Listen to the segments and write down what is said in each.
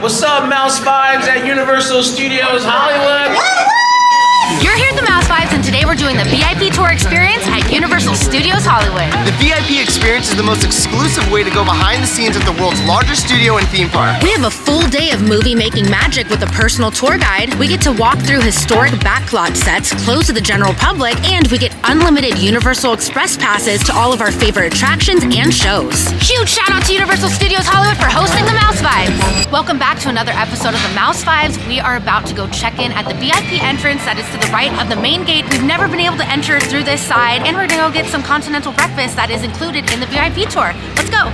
What's up, Mouse Vibes at Universal Studios Hollywood? You're here at the Mouse Vibes, and today we're doing the VIP tour experience at Universal Studios Hollywood. The VIP experience is the most exclusive way to go behind the scenes at the world's largest studio and theme park. We have a full day of movie-making magic with a personal tour guide. We get to walk through historic backlot sets closed to the general public, and we get unlimited Universal Express passes to all of our favorite attractions and shows. Huge shout out to Universal Studios Hollywood for hosting the Mouse Vibes. Welcome back to another episode of the Mouse Vibes. We are about to go check in at the VIP entrance that is to the right of the main gate. We've never been able to enter through this side, and we're gonna go get some continental breakfast that is included in the VIP tour. Let's go.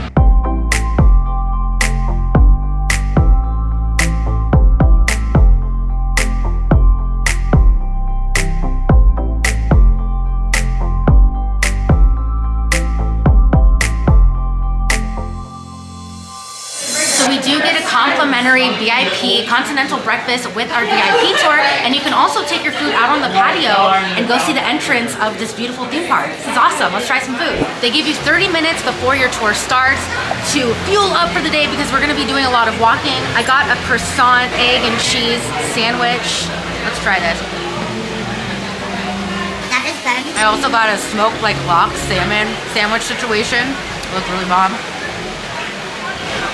Complimentary VIP continental breakfast with our VIP tour, and you can also take your food out on the patio and go see the entrance of this beautiful theme park. This is awesome. Let's try some food. They give you 30 minutes before your tour starts to fuel up for the day because we're going to be doing a lot of walking. I got a croissant, egg and cheese sandwich. Let's try this. That is better. I also got a smoked like lox salmon sandwich situation. Looks really bomb.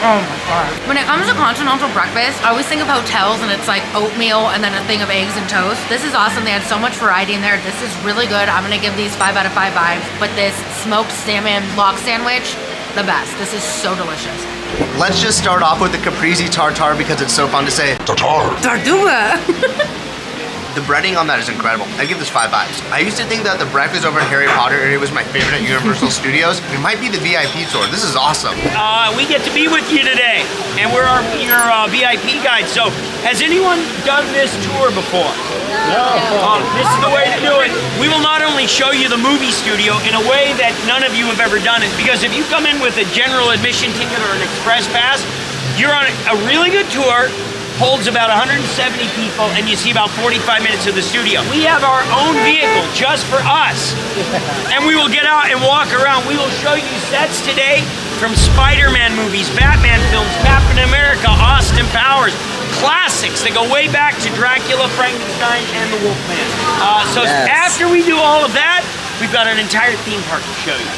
Oh my god. When it comes to continental breakfast, I always think of hotels and it's like oatmeal and then a thing of eggs and toast. This is awesome. They had so much variety in there. This is really good. I'm gonna give these 5 out of 5 vibes. But this smoked salmon lox sandwich, the best. This is so delicious. Let's just start off with the caprese tartare because it's so fun to say. Tartare. Tartuga. The breading on that is incredible. I give this 5 vibes. I used to think that the breakfast over in Harry Potter area was my favorite at Universal Studios. It might be the VIP tour. This is awesome. We get to be with you today, and we're your VIP guide. So, has anyone done this tour before? No. This is the way to do it. We will not only show you the movie studio in a way that none of you have ever done it, because if you come in with a general admission ticket or an express pass, you're on a really good tour, holds about 170 people, and you see about 45 minutes of the studio. We have our own vehicle just for us, and we will get out and walk around. We will show you sets today from Spider-Man movies, Batman films, Captain America, Austin Powers, classics that go way back to Dracula, Frankenstein, and the Wolfman. After we do all of that, we've got an entire theme park to show you.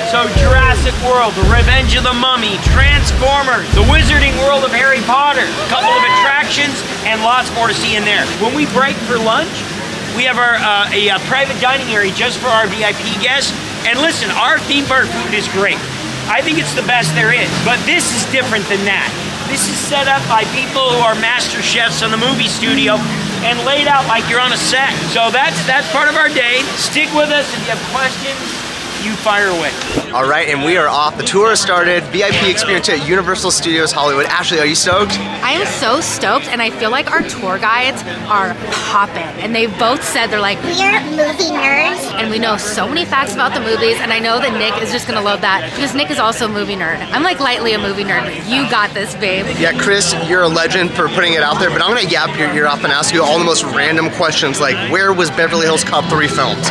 So Jurassic World, The Revenge of the Mummy, Transformers, The Wizarding World of Harry Potter, a couple of attractions, and lots more to see in there. When we break for lunch, we have our a private dining area just for our VIP guests. And listen, our theme park food is great. I think it's the best there is, but this is different than that. This is set up by people who are master chefs on the movie studio and laid out like you're on a set. So that's part of our day. Stick with us if you have questions. You fire away. All right, and we are off. The tour has started. VIP experience at Universal Studios Hollywood. Ashley, are you stoked? I am so stoked, and I feel like our tour guides are popping. And they both said they're like, We're movie nerds. and we know so many facts about the movies, and I know that Nick is just gonna love that because Nick is also a movie nerd. I'm like lightly a movie nerd. You got this, babe. Yeah, Chris, you're a legend for putting it out there, but I'm gonna yap your ear off and ask you all the most random questions like, where was Beverly Hills Cop 3 filmed?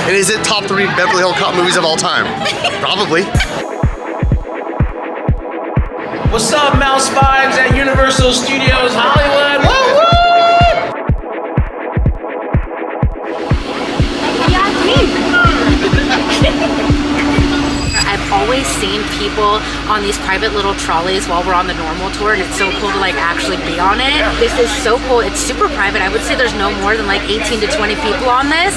And is it top 3 Beverly Hills Cop movies of all time? Probably. What's up, Mouse Vibes at Universal Studios Hollywood? Woo woo! I've always seen people on these private little trolleys while we're on the normal tour, and it's so cool to like actually be on it. This is so cool. It's super private. I would say there's no more than like 18 to 20 people on this.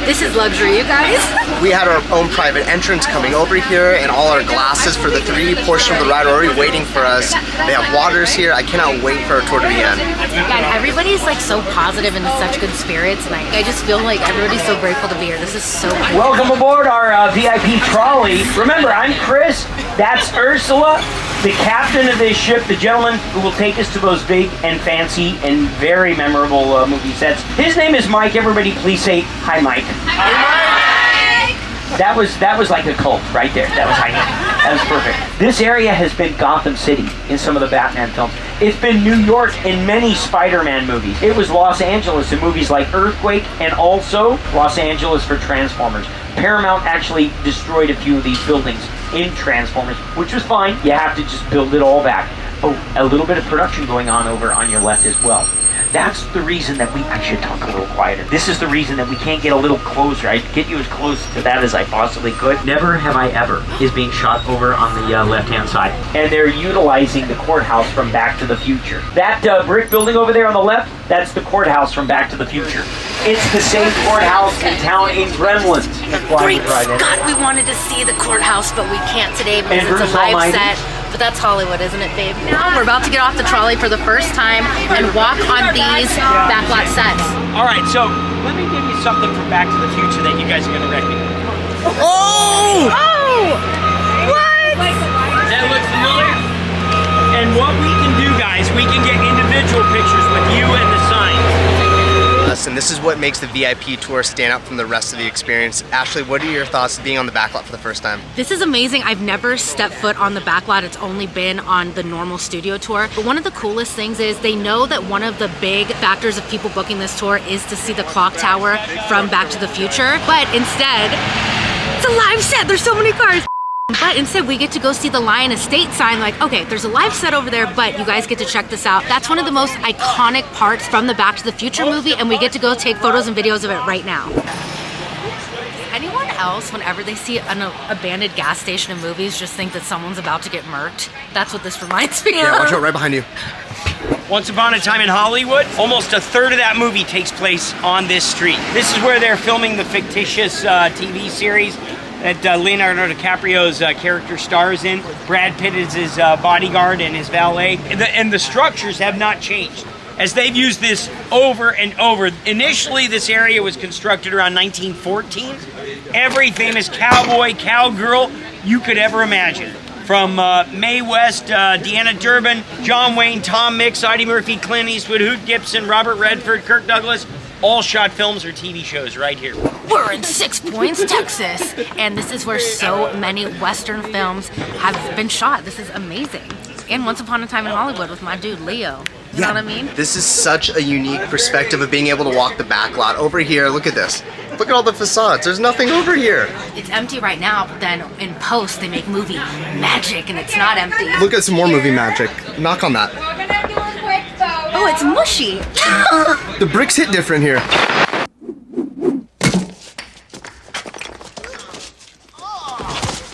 This is luxury, you guys. We had our own private entrance coming over here, and all our glasses for the 3D portion of the ride are already waiting for us. They have waters here. I cannot wait for our tour to begin. Yeah, and everybody's like so positive and in such good spirits, and I just feel like everybody's so grateful to be here. This is so cool. Welcome aboard our VIP trolley. Remember, I'm Chris. That's Ursula, the captain of this ship, the gentleman who will take us to those big and fancy and very memorable movie sets. His name is Mike. Everybody please say hi, Mike. Hi, Mike. That was like a cult right there. That was that was perfect. This area has been Gotham City in some of the Batman films. It's been New York in many Spider-Man movies. It was Los Angeles in movies like Earthquake and also Los Angeles for Transformers. Paramount actually destroyed a few of these buildings in Transformers, which was fine. You have to just build it all back. Oh, a little bit of production going on over on your left as well. That's the reason that I should talk a little quieter. This is the reason that we can't get a little closer. I'd get you as close to that as I possibly could. Never Have I Ever is being shot over on the left-hand side. And they're utilizing the courthouse from Back to the Future. That brick building over there on the left, that's the courthouse from Back to the Future. It's the same courthouse in town in Gremlins. Great Scott, we wanted to see the courthouse, but we can't today because it's a live set. But that's Hollywood, isn't it, babe? Now we're about to get off the trolley for the first time and walk on these backlot sets. All right, so let me give you something from Back to the Future that you guys are going to recognize. Oh! What? Does that look familiar? And what we can do, guys, we can get individual pictures with you and the signs. And this is what makes the VIP tour stand out from the rest of the experience. Ashley, what are your thoughts being on the backlot for the first time? This is amazing. I've never stepped foot on the backlot. It's only been on the normal studio tour. But one of the coolest things is they know that one of the big factors of people booking this tour is to see the clock tower from Back to the Future. But instead, it's a live set. There's so many cars. But instead, we get to go see the Lyon Estate sign, like, okay, there's a live set over there, but you guys get to check this out. That's one of the most iconic parts from the Back to the Future movie, and we get to go take photos and videos of it right now. Anyone else, whenever they see an abandoned gas station in movies, just think that someone's about to get murked? That's what this reminds me of. Yeah, watch out, right behind you. Once Upon a Time in Hollywood, almost a third of that movie takes place on this street. This is where they're filming the fictitious TV series that Leonardo DiCaprio's character stars in. Brad Pitt is his bodyguard and his valet. And the structures have not changed, as they've used this over and over. Initially, this area was constructed around 1914. Every famous cowboy, cowgirl you could ever imagine. From Mae West, Deanna Durbin, John Wayne, Tom Mix, Audie Murphy, Clint Eastwood, Hoot Gibson, Robert Redford, Kirk Douglas, all shot films or TV shows right here. We're in 6 Points, Texas, and this is where so many Western films have been shot. This is amazing. And Once Upon a Time in Hollywood with my dude, Leo. You know what I mean? This is such a unique perspective of being able to walk the backlot. Over here, look at this. Look at all the facades. There's nothing over here. It's empty right now, but then in post, they make movie magic, and it's not empty. Look at some more movie magic. Knock on that. Oh, it's mushy. The bricks hit different here.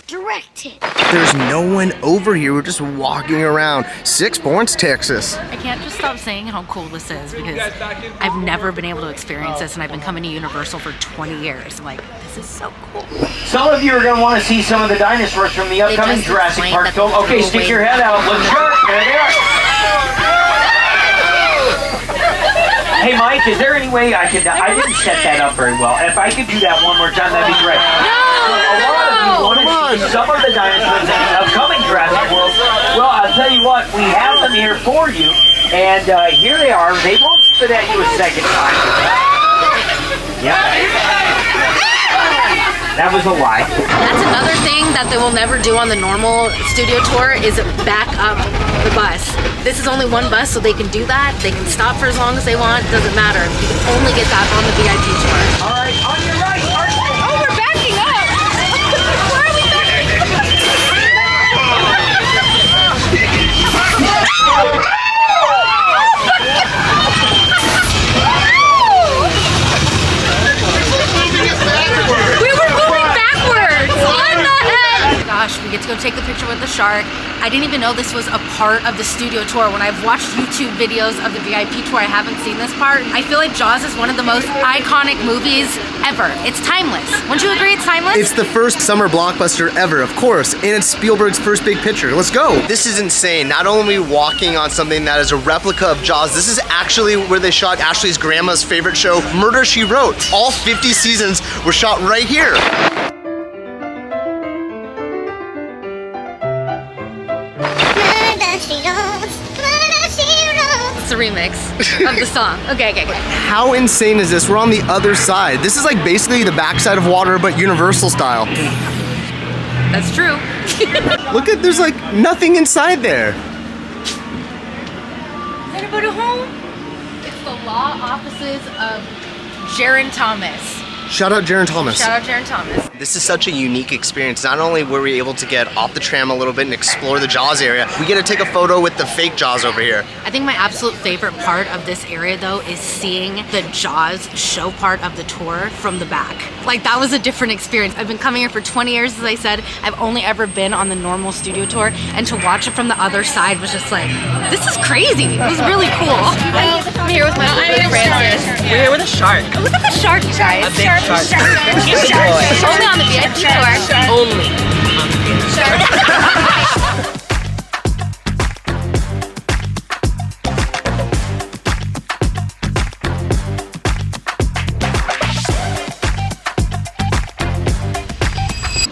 Directed. There's no one over here. We're just walking around 6 Points, Texas. I can't just stop saying how cool this is because I've never been able to experience this, and I've been coming to Universal for 20 years. I'm like, this is so cool. Some of you are going to want to see some of the dinosaurs from the upcoming Jurassic Park film. Okay, stick your head out. Look sharp. There they are. Hey, Mike, is there any way I didn't set that up very well. If I could do that one more time, that'd be great. A lot of you want to see some of the dinosaurs in the upcoming Jurassic World. Well, I'll tell you what, we have them here for you. And here they are. They won't spit at you a second time. Yeah. That was a lie. That's another thing that they will never do on the normal studio tour is back up the bus. This is only one bus, so they can do that. They can stop for as long as they want. Doesn't matter. You can only get that on the VIP tour. All right, on your right. Oh, we're backing up. Why are we backing up? We were moving backwards. What the heck? Gosh, we get to go take the picture with the shark. I didn't even know this was a part of the studio tour. When I've watched YouTube videos of the VIP tour, I haven't seen this part. I feel like Jaws is one of the most iconic movies ever. It's timeless. Wouldn't you agree it's timeless? It's the first summer blockbuster ever, of course, and it's Spielberg's first big picture. Let's go. This is insane. Not only are we walking on something that is a replica of Jaws, this is actually where they shot Ashley's grandma's favorite show, Murder, She Wrote. All 50 seasons were shot right here. It's a remix of the song. Okay. How insane is this? We're on the other side. This is like basically the backside of water, but Universal style. That's true. Look at, there's like nothing inside there. Is anybody home? It's the law offices of Jaron Thomas. Shout out Jaron Thomas. Shout out Jaron Thomas. This is such a unique experience. Not only were we able to get off the tram a little bit and explore the Jaws area, we get to take a photo with the fake Jaws over here. I think my absolute favorite part of this area though is seeing the Jaws show part of the tour from the back. Like that was a different experience. I've been coming here for 20 years, as I said. I've only ever been on the normal studio tour, and to watch it from the other side was just like, this is crazy. It was really cool. I'm here with my friend Francis. We're here with a shark. Oh, look at the shark, you guys. A big shark. Only on the VIP tour. Only.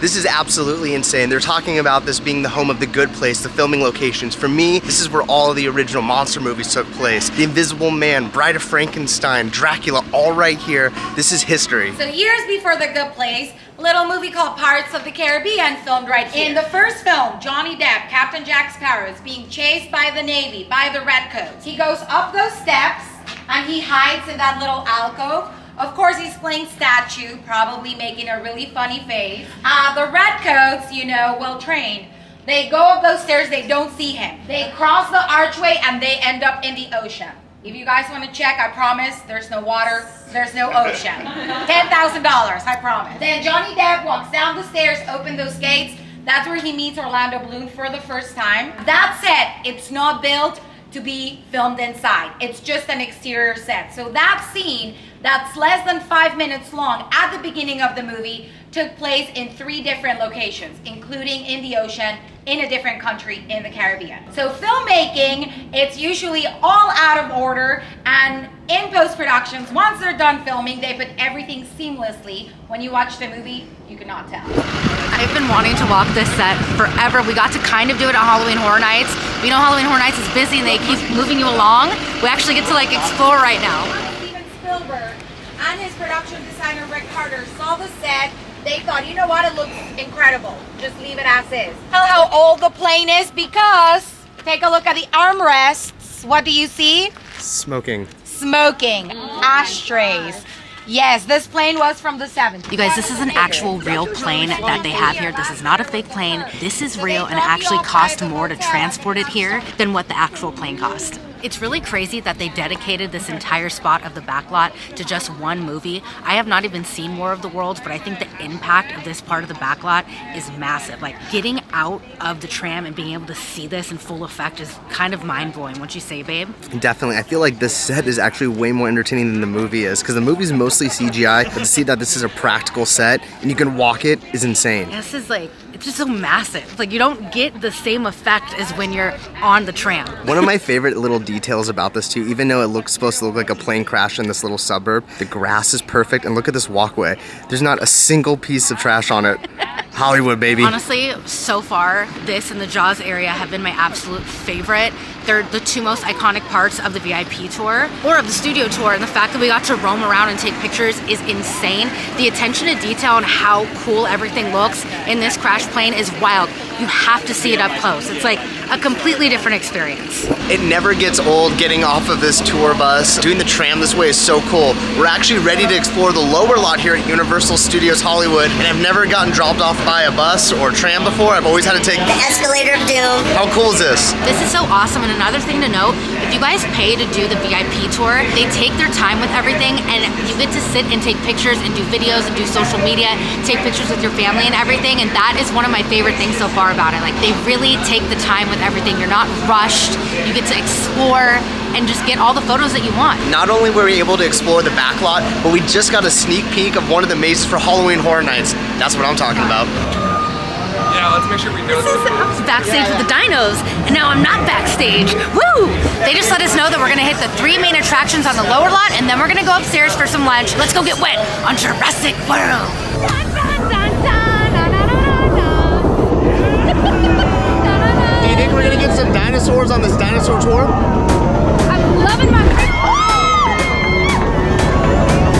This is absolutely insane. They're talking about this being the home of the Good Place, the filming locations. For me, this is where all of the original monster movies took place. The Invisible Man, Bride of Frankenstein, Dracula, all right here. This is history. So years before The Good Place, a little movie called Pirates of the Caribbean filmed right here. In the first film, Johnny Depp, Captain Jack Sparrow, is being chased by the Navy, by the Redcoats. He goes up those steps and he hides in that little alcove. Of course, he's playing statue, probably making a really funny face. The Redcoats, you know, well trained. They go up those stairs, they don't see him. They cross the archway and they end up in the ocean. If you guys want to check, I promise, there's no water, there's no ocean. $10,000, I promise. Then Johnny Depp walks down the stairs, open those gates. That's where he meets Orlando Bloom for the first time. That set, it's not built to be filmed inside. It's just an exterior set. So that scene, that's less than 5 minutes long at the beginning of the movie, took place in 3 different locations, including in the ocean, in a different country in the Caribbean. So filmmaking, it's usually all out of order, and in post-productions, once they're done filming, they put everything seamlessly. When you watch the movie, you cannot tell. I've been wanting to walk this set forever. We got to kind of do it on Halloween Horror Nights. We know Halloween Horror Nights is busy and they keep moving you along. We actually get to like explore right now. Steven Spielberg and his production designer Rick Carter saw the set. They thought, you know what, it looks incredible. Just leave it as is. Tell how old the plane is because take a look at the armrests. What do you see? Smoking. Smoking. Ashtrays. Yes, this plane was from the 70s. You guys, this is an actual real plane that they have here. This is not a fake plane. This is real and it actually cost more to transport it here than what the actual plane cost. It's really crazy that they dedicated this entire spot of the backlot to just one movie. I have not even seen War of the Worlds, but I think the impact of this part of the backlot is massive. Like getting out of the tram and being able to see this in full effect is kind of mind-blowing, wouldn't you say, babe? Definitely. I feel like this set is actually way more entertaining than the movie is, because the movie's mostly CGI, but to see that this is a practical set and you can walk it is insane. This is like, it's just so massive. Like you don't get the same effect as when you're on the tram. One of my favorite little details about this too, even though it looks supposed to look like a plane crash in this little suburb, the grass is perfect, and look at this walkway. There's not a single piece of trash on it. Hollywood, baby. Honestly, so far, this and the Jaws area have been my absolute favorite. They're the 2 most iconic parts of the VIP tour or of the studio tour, and the fact that we got to roam around and take pictures is insane. The attention to detail and how cool everything looks in this crash plane is wild. You have to see it up close. It's like a completely different experience. It never gets old getting off of this tour bus. Doing the tram this way is so cool. We're actually ready to explore the lower lot here at Universal Studios Hollywood, and I've never gotten dropped off by a bus or tram before. I've always had to take The escalator of doom. How cool is this? This is so awesome, and another thing to note, if you guys pay to do the VIP tour, they take their time with everything, and you get to sit and take pictures and do videos and do social media, take pictures with your family and everything, and that is one of my favorite things so far about it. Like, they really take the time with everything. You're not rushed. You get to explore and just get all the photos that you want. Not only were we able to explore the backlot, but we just got a sneak peek of one of the mazes for Halloween Horror Nights. That's what I'm talking about. Yeah, let's make sure we know I was backstage with the dinos, and now I'm not backstage. Woo! They just let us know that we're gonna hit the 3 main attractions on the lower lot, and then we're gonna go upstairs for some lunch. Let's go get wet on Jurassic World. Do you think we're gonna get some dinosaurs on this dinosaur tour? I'm loving my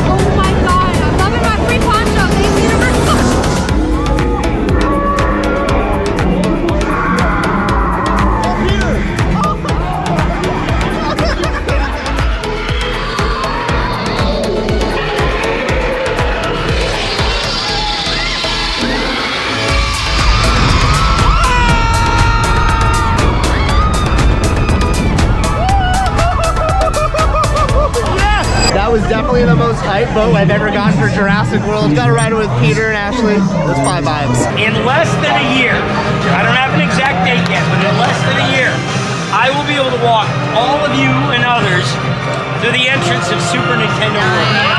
oh my god, I'm loving my free poncho. Thanks, Universal. hype boat I've ever gotten for Jurassic World. Got to ride it with Peter and Ashley. That's 5 vibes. In less than a year, I don't have an exact date yet, but in less than a year, I will be able to walk all of you and others through the entrance of Super Nintendo World.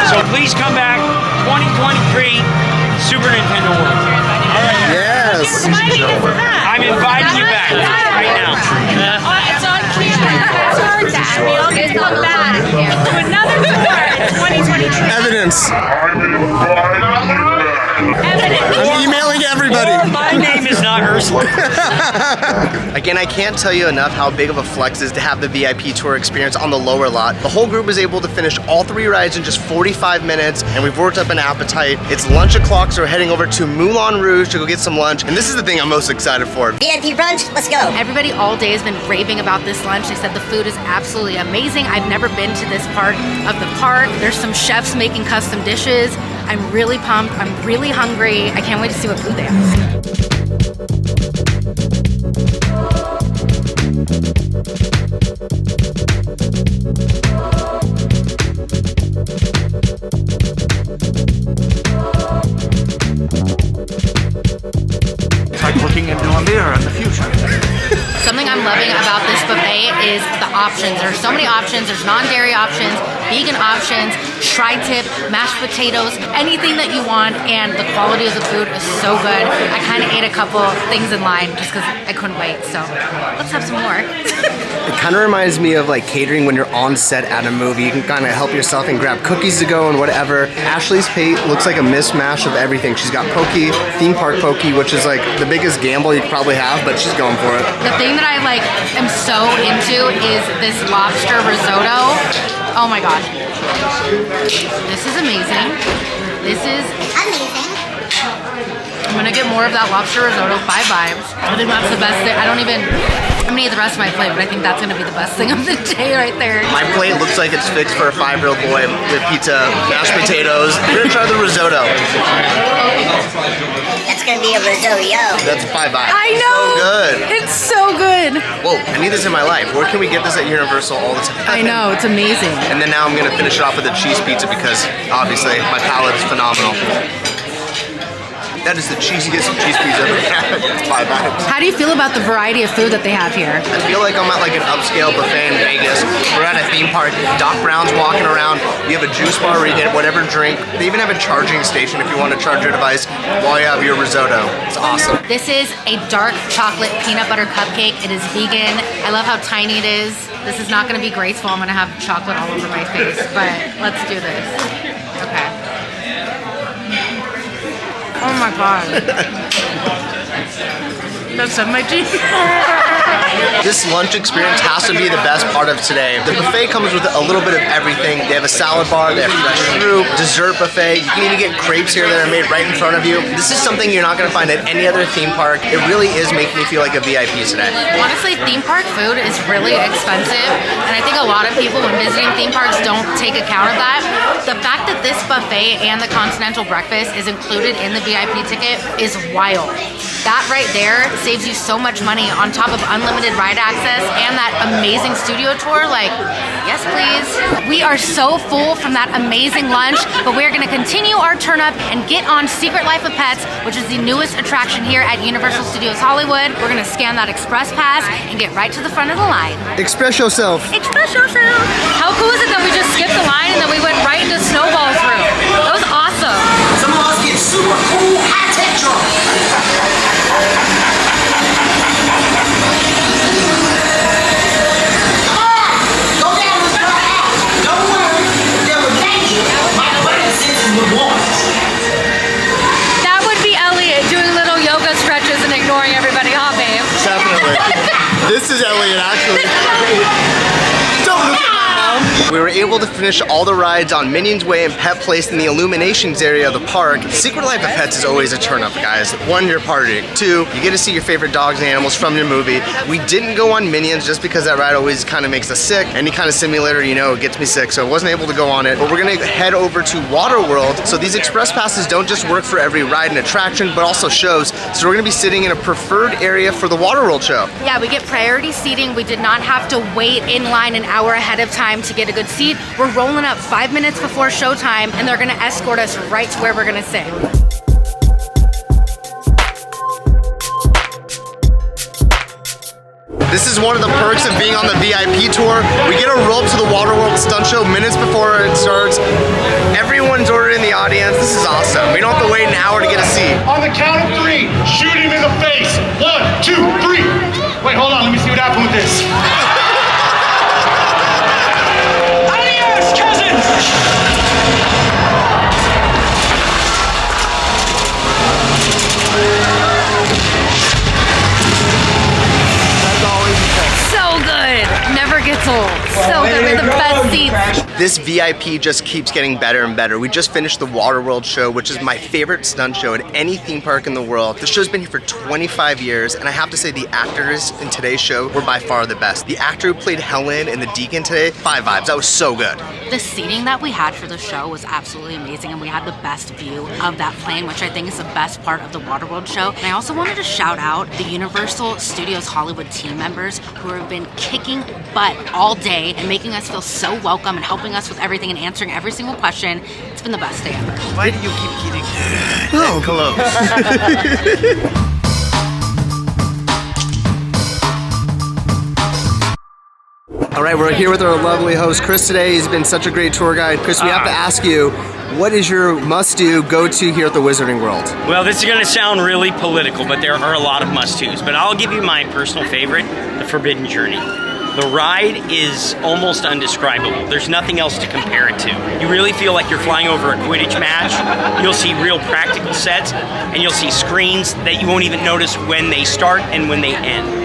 So please come back, 2023 Super Nintendo World. All right. Yes. I'm inviting you back right now. It's on camera. It's our dad. We all get to come back to another tour in 2023. Evidence. Evidence. I'm emailing everybody. My name is not Ursula. Again, I can't tell you enough how big of a flex is to have the VIP tour experience on the lower lot. The whole group was able to finish all 3 rides in just 45 minutes, and we've worked up an appetite. It's lunch o'clock, so we're heading over to Moulin Rouge to go get some lunch, and this is the thing I'm most excited for. VIP brunch, let's go. Everybody all day has been raving about this lunch. They said the food is absolutely amazing. I've never been to this part of the park. There's some chefs making custom dishes. I'm really pumped. I'm really hungry. I can't wait to see what food they have. It's like looking into a mirror in the future. Something I'm loving about this buffet is the options. There's so many options. There's non-dairy options, vegan options, tri-tip, mashed potatoes, anything that you want, and the quality of the food is so good. I kind of ate a couple things in line just because I couldn't wait, so let's have some more. It kind of reminds me of like catering when you're on set at a movie. You can kind of help yourself and grab cookies to go and whatever. Ashley's plate looks like a mismatch of everything. She's got poke, theme park poke, which is like the biggest gamble you could probably have, but she's going for it. The thing that I like am so into is this lobster risotto. Oh my god. This is amazing. This is Amazing. I'm gonna get more of that lobster risotto, 5 vibes. I think that's the best thing. I'm gonna eat the rest of my plate, but I think that's gonna be the best thing of the day right there. My plate looks like it's fixed for a 5-year-old boy with pizza, mashed potatoes. We're gonna try the risotto. That's gonna be a risotto. That's 5 vibes. I know! So good. It's so good. Whoa, I need this in my life. Where can we get this at Universal all the time? I know, it's amazing. And then now I'm gonna finish it off with a cheese pizza because obviously my palate is phenomenal. That is the cheesiest cheese pizza I've ever had. It's 5 vibes. How do you feel about the variety of food that they have here? I feel like I'm at like an upscale buffet in Vegas. We're at a theme park. Doc Brown's walking around. You have a juice bar where you get whatever drink. They even have a charging station if you want to charge your device while you have your risotto. It's awesome. This is a dark chocolate peanut butter cupcake. It is vegan. I love how tiny it is. This is not gonna be graceful. I'm gonna have chocolate all over my face, but let's do this. Okay. Oh my god. That's on my teeth. This lunch experience has to be the best part of today. The buffet comes with a little bit of everything. They have a salad bar, they have fresh fruit, dessert buffet. You can even get crepes here that are made right in front of you. This is something you're not gonna find at any other theme park. It really is making me feel like a VIP today. Honestly, theme park food is really expensive, and I think a lot of people when visiting theme parks don't take account of that. The fact that this buffet and the continental breakfast is included in the VIP ticket is wild. That right there saves you so much money on top of unlimited ride access and that amazing studio tour. Like, yes please. We are so full from that amazing lunch, but we're gonna continue our turn up and get on Secret Life of Pets, which is the newest attraction here at Universal Studios Hollywood. We're gonna scan that express pass and get right to the front of the line. Express yourself. Express yourself. How cool is it that we just skipped the line and then we went right into Snowball's room? That was awesome. Some of us get super cool, high-tech drunk. That would be Elliot doing little yoga stretches and ignoring everybody, huh, babe? Definitely. This is Elliot, actually. Don't look at my mom. We were able to finish all the rides on Minions Way and Pet Place in the Illuminations area of the park. Secret Life of Pets is always a turn up, guys. 1, you're partying. 2, you get to see your favorite dogs and animals from your movie. We didn't go on Minions just because that ride always kind of makes us sick. Any kind of simulator, you know, it gets me sick, so I wasn't able to go on it. But we're gonna head over to WaterWorld. So these express passes don't just work for every ride and attraction, but also shows. So we're gonna be sitting in a preferred area for the WaterWorld show. Yeah, we get priority seating. We did not have to wait in line an hour ahead of time to get a good seat. We're We're rolling up 5 minutes before showtime, and they're gonna escort us right to where we're gonna sit. This is one of the perks of being on the VIP tour. We get a rope to the WaterWorld stunt show minutes before it starts. Everyone's ordered in the audience. This is awesome. We don't have to wait an hour to get a seat. On the count of 3, shoot him in the face. 1, 2, 3. Wait, hold on. Let me see what happened with this. Adios, cousins! So good. Never gets old. So good. We're the best seats. This VIP just keeps getting better and better. We just finished the WaterWorld show, which is my favorite stunt show at any theme park in the world. The show's been here for 25 years, and I have to say the actors in today's show were by far the best. The actor who played Helen and the Deacon today, 5 vibes. That was so good. The seating that we had for the show was absolutely amazing, and we had the best view of that plane, which I think is the best part of the WaterWorld show. And I also wanted to shout out the Universal Studios Hollywood team members who have been kicking butt all day and making us feel so welcome and helping us with everything and answering every single question. It's been the best day ever. Why do you keep getting close? All right, we're here with our lovely host, Chris, today. He's been such a great tour guide. Chris, we have to ask you, what is your must-do, go-to here at the Wizarding World? Well, this is going to sound really political, but there are a lot of must-dos. But I'll give you my personal favorite, the Forbidden Journey. The ride is almost undescribable. There's nothing else to compare it to. You really feel like you're flying over a Quidditch match. You'll see real practical sets, and you'll see screens that you won't even notice when they start and when they end.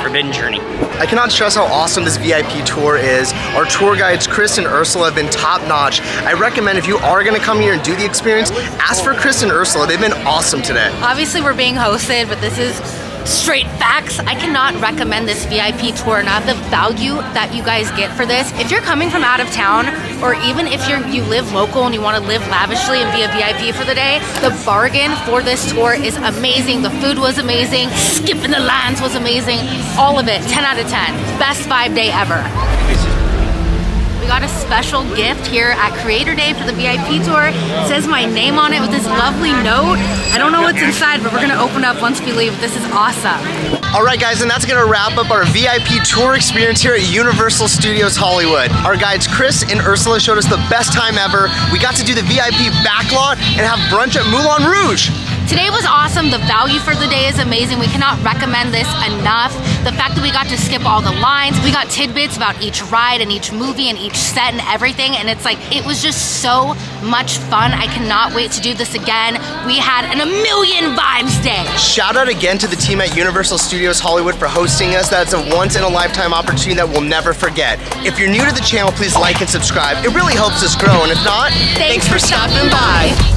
Forbidden Journey. I cannot stress how awesome this VIP tour is. Our tour guides, Chris and Ursula, have been top-notch. I recommend if you are going to come here and do the experience, ask for Chris and Ursula. They've been awesome today. Obviously, we're being hosted, but this is straight facts. I cannot recommend this VIP tour enough. The value that you guys get for this. If you're coming from out of town, or even if you live local and you want to live lavishly and be a VIP for the day, the bargain for this tour is amazing. The food was amazing. Skipping the lines was amazing. All of it, 10 out of 10. Best 5 day ever. We got a special gift here at Creator Day for the VIP tour. It says my name on it with this lovely note. I don't know what's inside, but we're gonna open up once we leave. This is awesome. All right, guys, and that's gonna wrap up our VIP tour experience here at Universal Studios Hollywood. Our guides Chris and Ursula showed us the best time ever. We got to do the VIP backlot and have brunch at Moulin Rouge. Today was awesome. The value for the day is amazing. We cannot recommend this enough. The fact that we got to skip all the lines, we got tidbits about each ride and each movie and each set and everything, and it's like, it was just so much fun. I cannot wait to do this again. We had an a million vibes day. Shout out again to the team at Universal Studios Hollywood for hosting us. That's a once-in-a-lifetime opportunity that we'll never forget. If you're new to the channel, please like and subscribe. It really helps us grow, and if not, Thanks for stopping by.